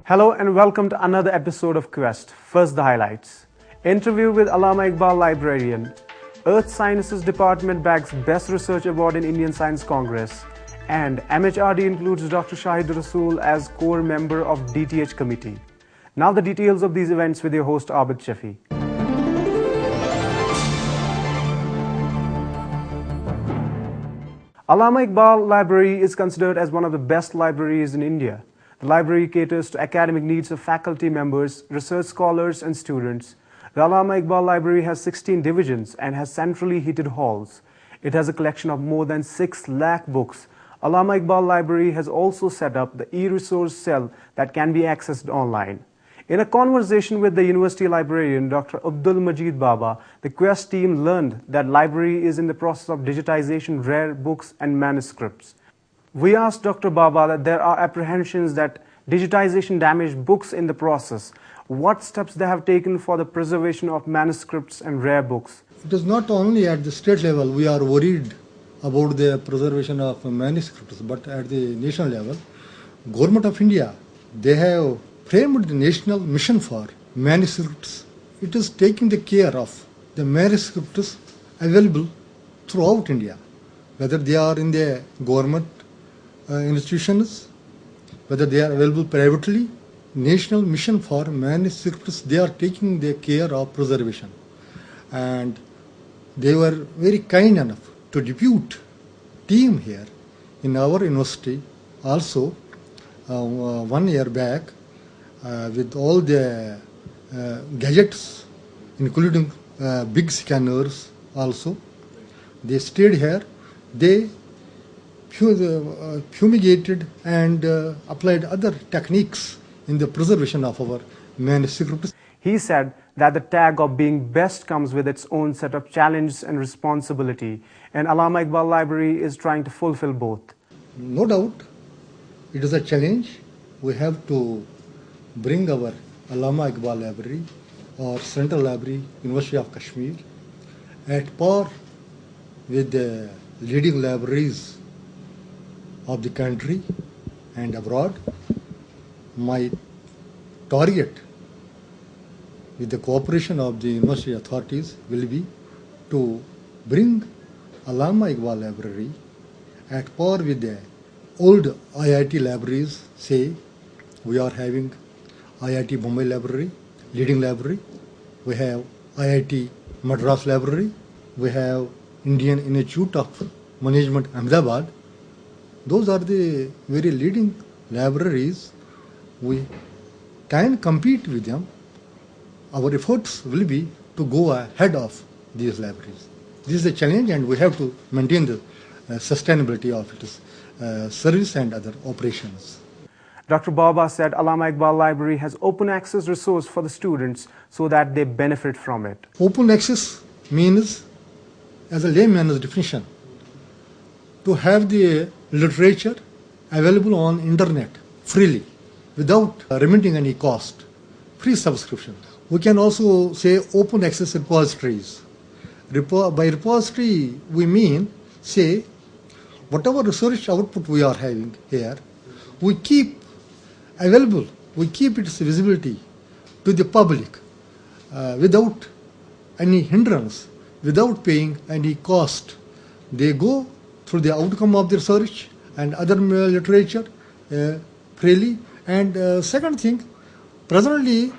Hello and welcome to another episode of Quest. First, the highlights. Interview with Allama Iqbal librarian. Earth Sciences Department bags Best Research Award in Indian Science Congress. And MHRD includes Dr. Shahid Rasool as core member of DTH committee. Now the details of these events with your host Abid Shafi. Allama Iqbal Library is considered as one of the best libraries in India. The library caters to academic needs of faculty members, research scholars and students. The Allama Iqbal Library has 16 divisions and has centrally heated halls. It has a collection of more than 6 lakh books. Allama Iqbal Library has also set up the e-resource cell that can be accessed online. In a conversation with the university librarian, Dr. Abdul Majid Baba, the Quest team learned that library is in the process of digitization rare books and manuscripts. We asked Dr. Baba that there are apprehensions that digitization damaged books in the process. What steps they have taken for the preservation of manuscripts and rare books? It is not only at the state level we are worried about the preservation of manuscripts, but at the national level, Government of India, they have framed the national mission for manuscripts. It is taking the care of the manuscripts available throughout India, whether they are in the government institutions, whether they are available privately. National mission for manuscripts, they are taking the care of preservation. And they were very kind enough to depute team here in our university also 1 year back with all the gadgets, including big scanners also. They stayed here. They fumigated and applied other techniques in the preservation of our manuscripts. He said that the tag of being best comes with its own set of challenges and responsibility, and Allama Iqbal Library is trying to fulfill both. No doubt, it is a challenge. We have to bring our Allama Iqbal Library or Central Library, University of Kashmir, at par with the leading libraries of the country and abroad. My target with the cooperation of the university authorities will be to bring Allama Iqbal Library at par with the old IIT libraries. Say, we are having IIT Bombay Library, leading library. We have IIT Madras Library. We have Indian Institute of Management Ahmedabad. Those are the very leading libraries. We can compete with them. Our efforts will be to go ahead of these libraries. This is a challenge, and we have to maintain the sustainability of its service and other operations. Dr. Baba said Allama Iqbal Library has open access resource for the students so that they benefit from it. Open access means, as a layman's definition, to have the literature available on internet freely without remitting any cost, free subscription. We can also say open access repositories. By repository we mean, say, whatever research output we are having here, we keep available, we keep its visibility to the public without any hindrance, without paying any cost. They go through the outcome of the research and other literature freely, And second thing, presently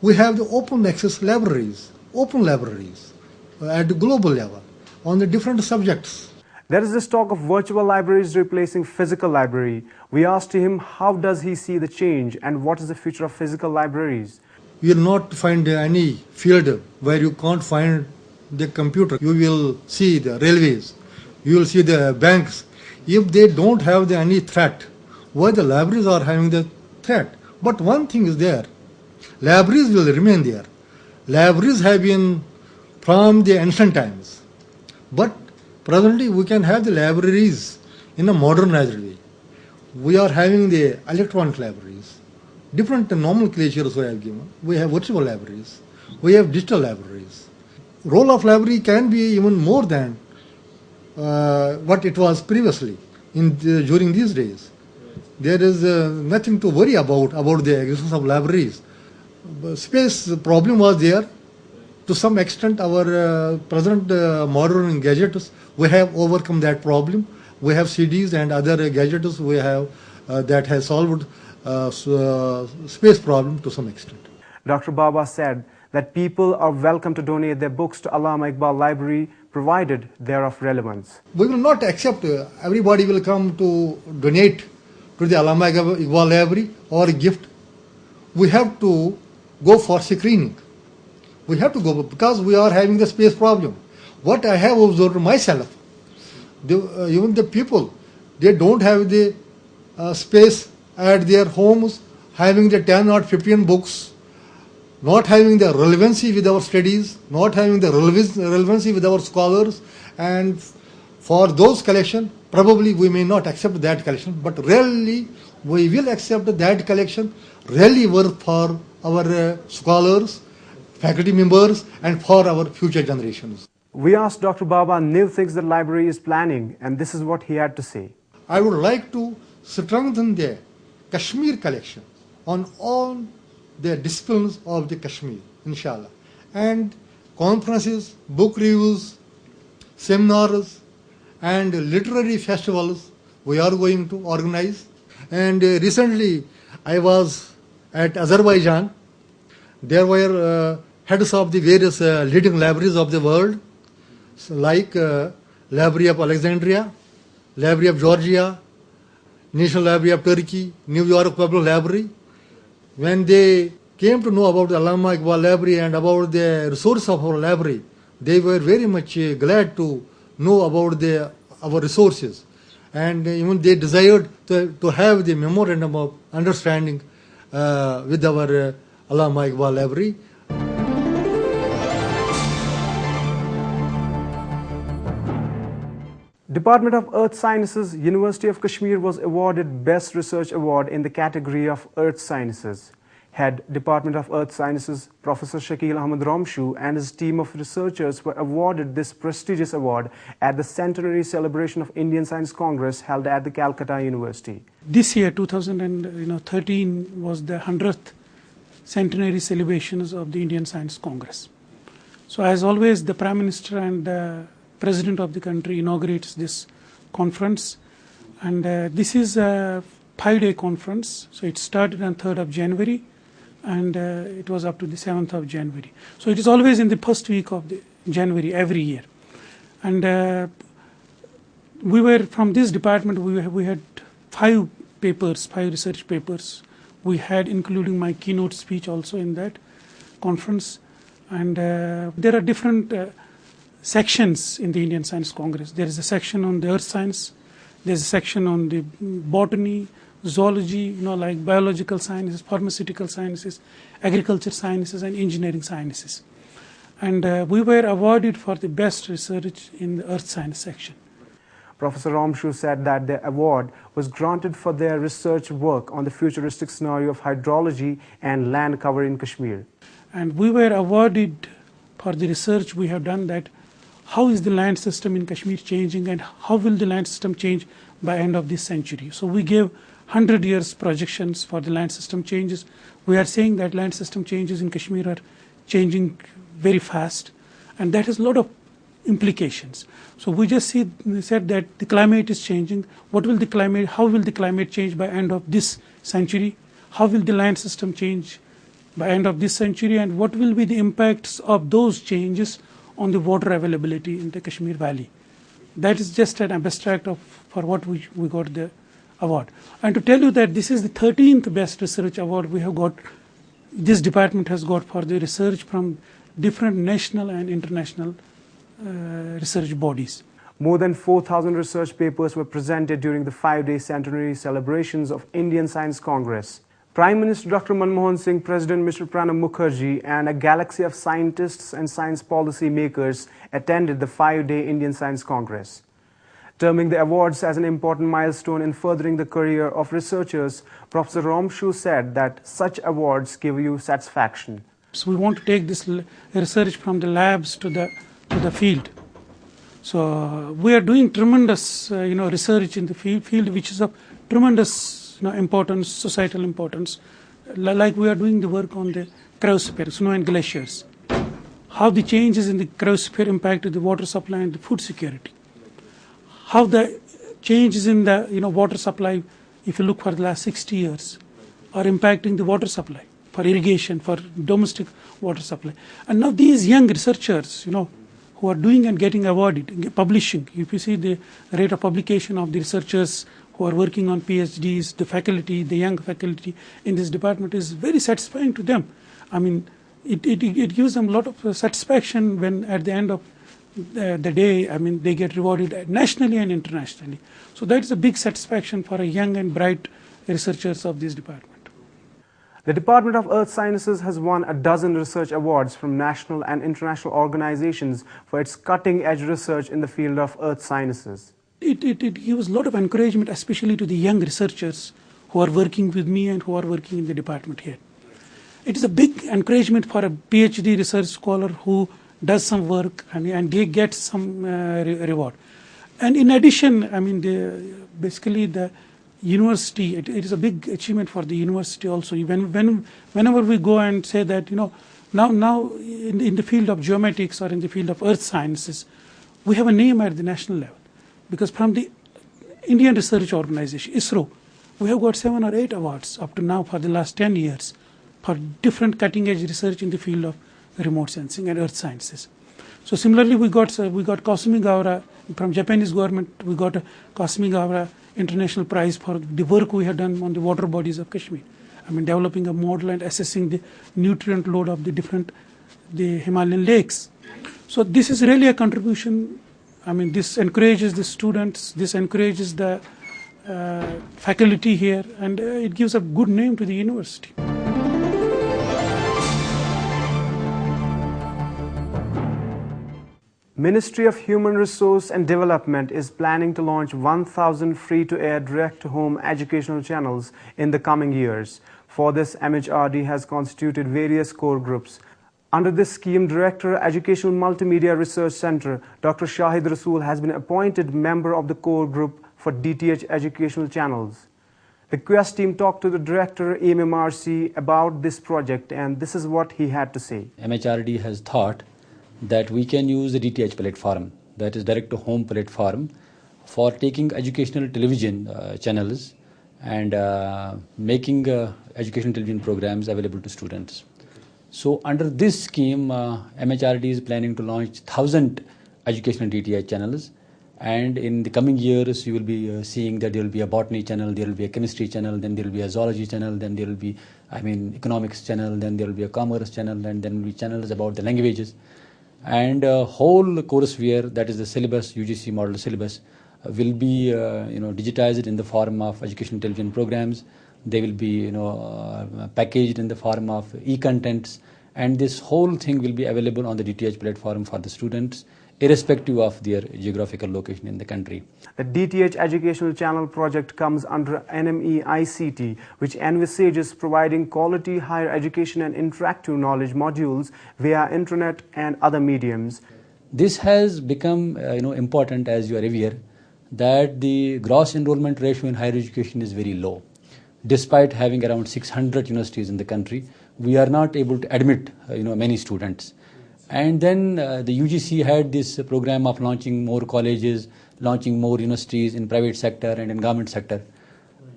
we have the open access libraries, at the global level on the different subjects. There is this talk of virtual libraries replacing physical library. We asked him how does he see the change and what is the future of physical libraries. You will not find any field where you can't find the computer. You will see the railways, you will see the banks. If they don't have any threat, why the libraries are having the threat? But one thing is there, libraries will remain there. Libraries have been from the ancient times. But presently we can have the libraries in a modernized way. We are having the electronic libraries. Different nomenclatures we have given. We have virtual libraries. We have digital libraries. Role of library can be even more than what it was previously during these days. There is nothing to worry about the existence of libraries. Space problem was there. To some extent, our present modern gadgets, we have overcome that problem. We have CDs and other gadgets we have that has solved space problem to some extent. Dr. Baba said that people are welcome to donate their books to Allama Iqbal Library provided they are of relevance. We will not accept everybody will come to donate to the Allama Iqbal Library or gift. We have to go for screening. We have to go because we are having the space problem. What I have observed myself, even the people, they don't have the space at their homes, having the 10 or 15 books, not having the relevancy with our studies, not having the relevancy with our scholars, and for those collection, probably we may not accept that collection, but really we will accept that collection, really worth for our scholars, faculty members, and for our future generations. We asked Dr. Baba new things the library is planning, and this is what he had to say. I would like to strengthen the Kashmir collection on all the disciplines of the Kashmir, inshallah. And conferences, book reviews, seminars, and literary festivals we are going to organize. And recently I was at Azerbaijan. There were heads of the various leading libraries of the world, like Library of Alexandria, Library of Georgia, National Library of Turkey, New York Public Library. When they came to know about the Allama Iqbal Library and about the resources of our library, they were very much glad to know about our resources. And even they desired to have the memorandum of understanding with our Allama Iqbal Library. Department of Earth Sciences, University of Kashmir was awarded Best Research Award in the category of Earth Sciences. Head Department of Earth Sciences, Professor Shakil Ahmed Ramshu and his team of researchers were awarded this prestigious award at the centenary celebration of Indian Science Congress held at the Calcutta University. This year, 2013, was the 100th centenary celebrations of the Indian Science Congress. So as always, the Prime Minister and the President of the country inaugurates this conference, and this is a 5-day conference. So it started on 3rd of January and it was up to the 7th of January. So it is always in the first week of the January every year. And we were from this department, we had 5 research papers. We had including my keynote speech also in that conference. And there are different sections in the Indian Science Congress. There is a section on the earth science, there's a section on the botany, zoology, like biological sciences, pharmaceutical sciences, agriculture sciences, and engineering sciences. And we were awarded for the best research in the earth science section. Professor Ramshu said that the award was granted for their research work on the futuristic scenario of hydrology and land cover in Kashmir. And we were awarded for the research we have done that how is the land system in Kashmir changing and how will the land system change by end of this century. So we gave 100 years projections for the land system changes. We are saying that land system changes in Kashmir are changing very fast, and that has a lot of implications. So we just said that the climate is changing. How will the climate change by end of this century? How will the land system change by end of this century, and what will be the impacts of those changes on the water availability in the Kashmir Valley? That is just an abstract of for what we got the award. And to tell you that this is the 13th best research award we have got, this department has got for the research from different national and international research bodies. More than 4,000 research papers were presented during the 5-day centenary celebrations of Indian Science Congress. Prime Minister Dr. Manmohan Singh, President Mr. Pranab Mukherjee, and a galaxy of scientists and science policy makers attended the 5-day Indian Science Congress. Terming the awards as an important milestone in furthering the career of researchers, Professor Romshu said that such awards give you satisfaction. So we want to take this research from the labs to the field. So we are doing tremendous research in the field which is of tremendous importance, societal importance. Like we are doing the work on the cryosphere, snow and glaciers. How the changes in the cryosphere impacted the water supply and the food security. How the changes in the water supply, if you look for the last 60 years, are impacting the water supply for irrigation, for domestic water supply. And now these young researchers, who are doing and getting awarded, publishing, if you see the rate of publication of the researchers who are working on PhDs, the faculty, the young faculty in this department is very satisfying to them. I mean, it gives them a lot of satisfaction when at the end of the day, they get rewarded nationally and internationally. So that is a big satisfaction for a young and bright researchers of this department. The Department of Earth Sciences has won a dozen research awards from national and international organizations for its cutting-edge research in the field of earth sciences. It gives a lot of encouragement, especially to the young researchers who are working with me and who are working in the department here. It is a big encouragement for a PhD research scholar who does some work and they get some reward. And in addition, basically the university, it is a big achievement for the university also. Whenever we go and say that, now in the field of geomatics or in the field of earth sciences, we have a name at the national level. Because from the Indian Research Organization, ISRO, we have got 7 or 8 awards up to now for the last 10 years for different cutting-edge research in the field of remote sensing and earth sciences. So similarly, we got Kasumigaura from Japanese government. We got a Kasumigaura International Prize for the work we have done on the water bodies of Kashmir. Developing a model and assessing the nutrient load of the Himalayan lakes. So this is really a contribution. This encourages the students, this encourages the faculty here, and it gives a good name to the university. Ministry of Human Resource and Development is planning to launch 1,000 free-to-air direct-to-home educational channels in the coming years. For this, MHRD has constituted various core groups. Under this scheme, Director, Educational Multimedia Research Center, Dr. Shahid Rasool has been appointed member of the core group for DTH educational channels. The Quest team talked to the Director, AMMRC, about this project, and this is what he had to say. MHRD has thought that we can use the DTH platform, that is direct-to-home platform, for taking educational television channels and making educational television programs available to students. So under this scheme, MHRD is planning to launch 1,000 educational DTH channels, and in the coming years you will be seeing that there will be a botany channel, there will be a chemistry channel, then there will be a zoology channel, then there will be economics channel, then there will be a commerce channel, and then will be channels about the languages. And whole courseware, that is the syllabus, UGC model syllabus, will be digitized in the form of educational television programs. They will be packaged in the form of e-contents, and this whole thing will be available on the DTH platform for the students, irrespective of their geographical location in the country. The DTH Educational Channel project comes under NME ICT, which envisages providing quality higher education and interactive knowledge modules via internet and other mediums. This has become important, as you are aware, that the gross enrollment ratio in higher education is very low. Despite having around 600 universities in the country, we are not able to admit many students. And then the UGC had this program of launching more colleges, launching more universities in private sector and in government sector.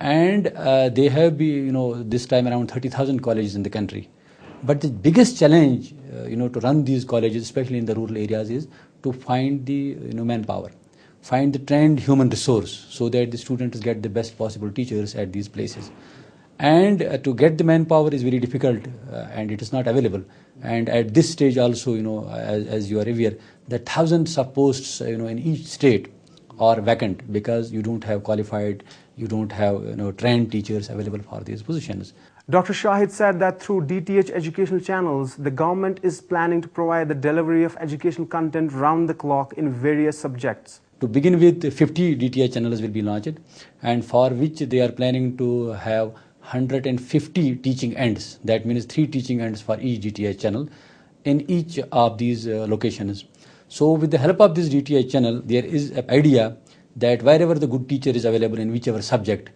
and they have this time around 30,000 colleges in the country. But the biggest challenge to run these colleges, especially in the rural areas, is to find the manpower, find the trained human resource, so that the students get the best possible teachers at these places. And to get the manpower is very difficult, and it is not available. And at this stage also, as you are aware, that thousands of posts in each state are vacant, because you don't have qualified, you don't have trained teachers available for these positions. Dr. Shahid said that through DTH educational channels, the government is planning to provide the delivery of educational content round the clock in various subjects. To begin with, 50 DTH channels will be launched, and for which they are planning to have 150 teaching ends. That means 3 teaching ends for each DTH channel in each of these locations. So with the help of this DTH channel, there is an idea that wherever the good teacher is available in whichever subject,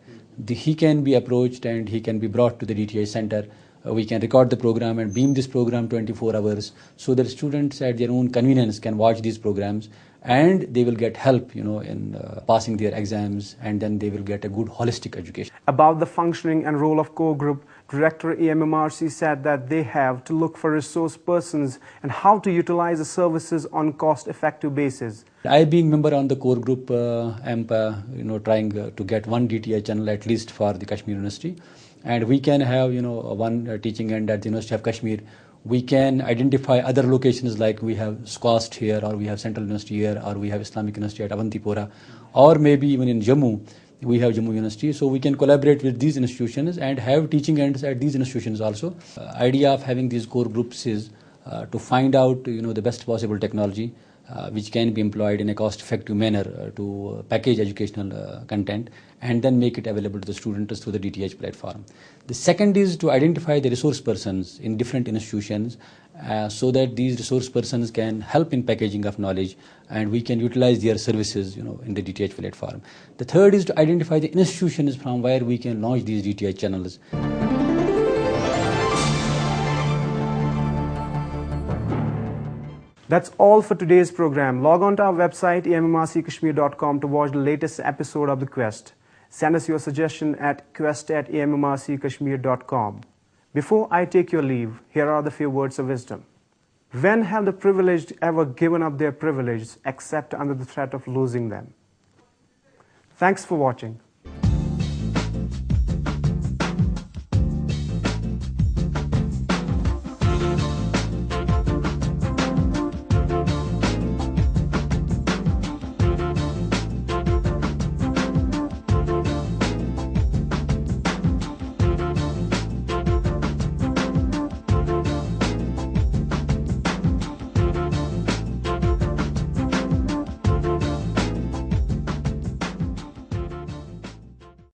he can be approached and he can be brought to the DTH center. We can record the program and beam this program 24 hours, so that students at their own convenience can watch these programs, and they will get help in passing their exams, and then they will get a good holistic education. About the functioning and role of core group, Director EMMRC said that they have to look for resource persons and how to utilize the services on cost-effective basis. I, being member on the core group, am trying to get one DTH channel at least for the Kashmir University, and we can have one teaching end at the University of Kashmir. We can identify other locations, like we have SCOST here, or we have Central University here, or we have Islamic University at Avantipora, or maybe even in Jammu, we have Jammu University. So we can collaborate with these institutions and have teaching ends at these institutions also. Idea of having these core groups is to find out the best possible technology which can be employed in a cost-effective manner to package educational content and then make it available to the students through the DTH platform. The second is to identify the resource persons in different institutions so that these resource persons can help in packaging of knowledge and we can utilize their services in the DTH platform. The third is to identify the institutions from where we can launch these DTH channels. That's all for today's program. Log on to our website emmrckashmir.com to watch the latest episode of The Quest. Send us your suggestion at quest@emmrckashmir.com. Before I take your leave, here are the few words of wisdom. When have the privileged ever given up their privilege except under the threat of losing them? Thanks for watching.